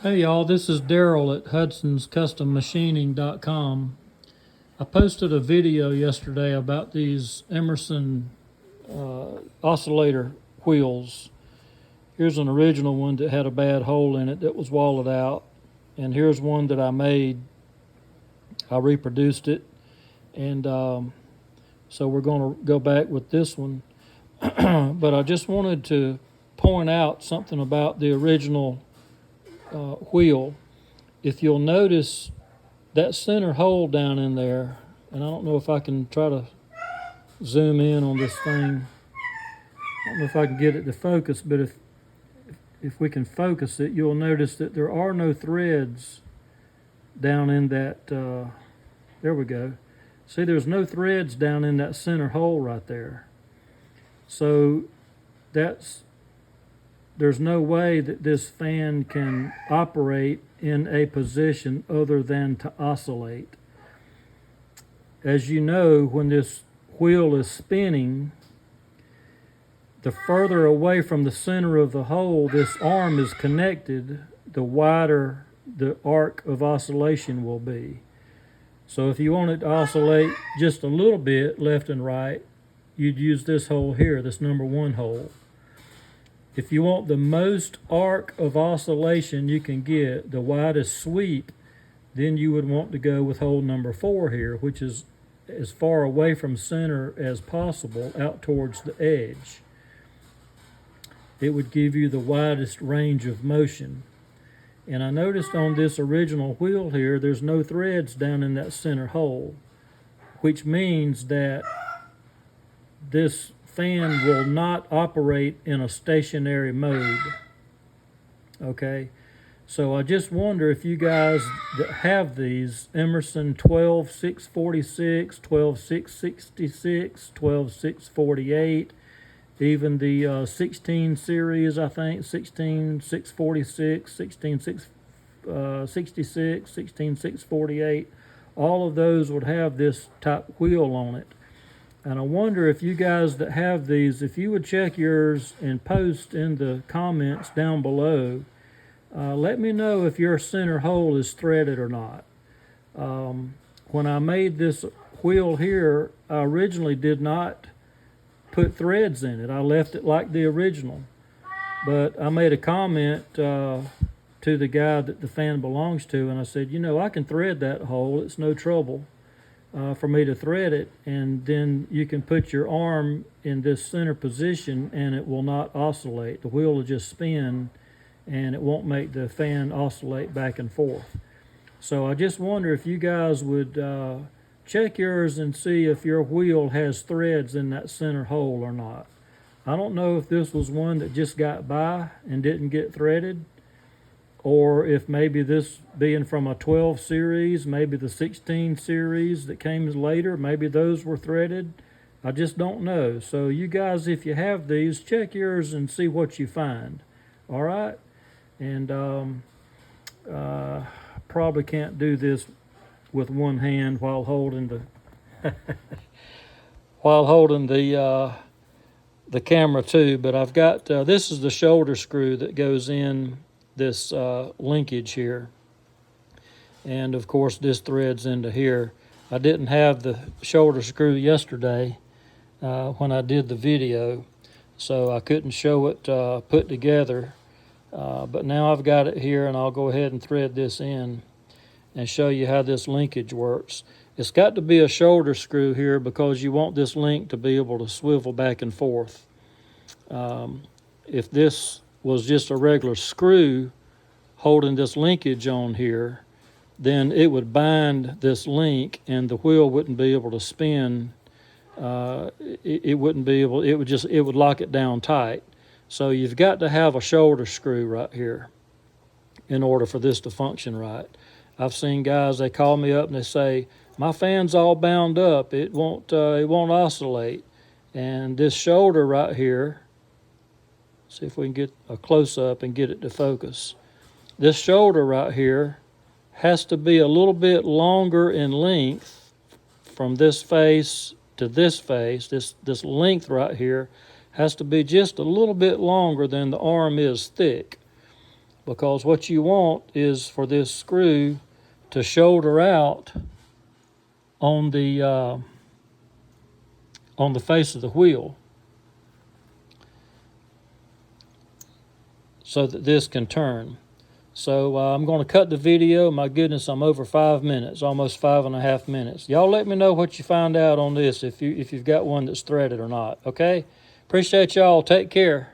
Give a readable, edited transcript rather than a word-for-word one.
Hey y'all, this is Darryl at hudsonscustommachining.com. I posted a video yesterday about these Emerson oscillator wheels. Here's an original one that had a bad hole in it that was walled out, and here's one that I made. I reproduced it, and so we're going to go back with this one. But I just wanted to point out something about the original wheel. If you'll notice that center hole down in there, and I don't know if I can try to zoom in on this thing. I don't know if I can get it to focus, but if we can focus it, you'll notice that there are no threads down in that, there we go. See, there's no threads down in that center hole right there. So there's no way that this fan can operate in a position other than to oscillate. As you know, when this wheel is spinning, the further away from the center of the hole this arm is connected, the wider the arc of oscillation will be. So if you want it to oscillate just a little bit left and right, you'd use this hole here, this number 1 hole. If you want the most arc of oscillation you can get, the widest sweep, then you would want to go with hole number 4 here, which is as far away from center as possible out towards the edge. It would give you the widest range of motion. And I noticed on this original wheel here, there's no threads down in that center hole, which means that this fan will not operate in a stationary mode. Okay, so I just wonder if you guys that have these Emerson 12646, 12666, 12648, even the 16 series, I think 16646, 16666, 16648, all of those would have this type wheel on it. And I wonder if you guys that have these, if you would check yours and post in the comments down below, let me know if your center hole is threaded or not. When I made this wheel here, I originally did not put threads in it. I left it like the original. But I made a comment to the guy that the fan belongs to, and I said, you know, I can thread that hole. It's no trouble for me to thread it, and then you can put your arm in this center position and it will not oscillate. The wheel will just spin and it won't make the fan oscillate back and forth. So I just wonder if you guys would check yours and see if your wheel has threads in that center hole or not. I don't know if this was one that just got by and didn't get threaded, or if maybe this being from a 12 series, maybe the 16 series that came later, maybe those were threaded. I just don't know. So you guys, if you have these, check yours and see what you find. All right? And probably can't do this with one hand while holding the the camera too. But I've got this is the shoulder screw that goes in this linkage here, and of course this threads into here. I didn't have the shoulder screw yesterday when I did the video, so I couldn't show it put together, but now I've got it here, and I'll go ahead and thread this in and show you how this linkage works. It's got to be a shoulder screw here because you want this link to be able to swivel back and forth. If this was just a regular screw holding this linkage on here, then it would bind this link and the wheel wouldn't be able to spin. It wouldn't be able, it would lock it down tight. So you've got to have a shoulder screw right here in order for this to function right. I've seen guys, they call me up and they say, my fan's all bound up, it won't oscillate. And this shoulder right here, see if we can get a close-up and get it to focus. This shoulder right here has to be a little bit longer in length from this face to this face. This length right here has to be just a little bit longer than the arm is thick. because what you want is for this screw to shoulder out on the face of the wheel, so that this can turn. So I'm going to cut the video. My goodness, I'm over 5 minutes, almost 5.5 minutes. Y'all let me know what you find out on this, if you've got one that's threaded or not. Okay? Appreciate y'all. Take care.